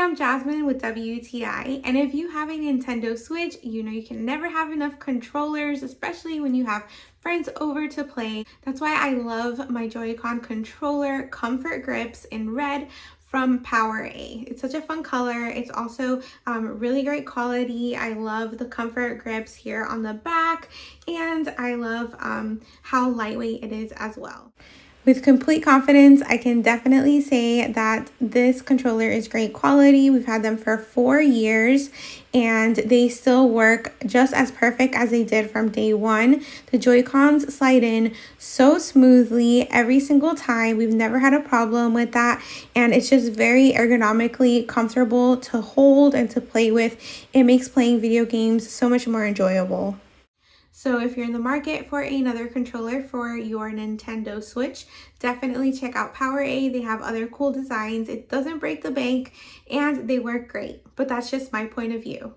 I'm Jasmine with WTI, and if you have a Nintendo Switch, you know you can never have enough controllers, especially when you have friends over to play. That's why I love my Joy-Con controller Comfort Grips in red from PowerA. It's such a fun color. It's also really great quality. I love the Comfort Grips here on the back, and I love how lightweight it is as well. With complete confidence, I can definitely say that this controller is great quality. We've had them for 4 years and they still work just as perfect as they did from day one. The Joy-Cons slide in so smoothly every single time. We've never had a problem with that, and it's just very ergonomically comfortable to hold and to play with. It makes playing video games so much more enjoyable. So if you're in the market for another controller for your Nintendo Switch, definitely check out PowerA. They have other cool designs. It doesn't break the bank and they work great, but that's just my point of view.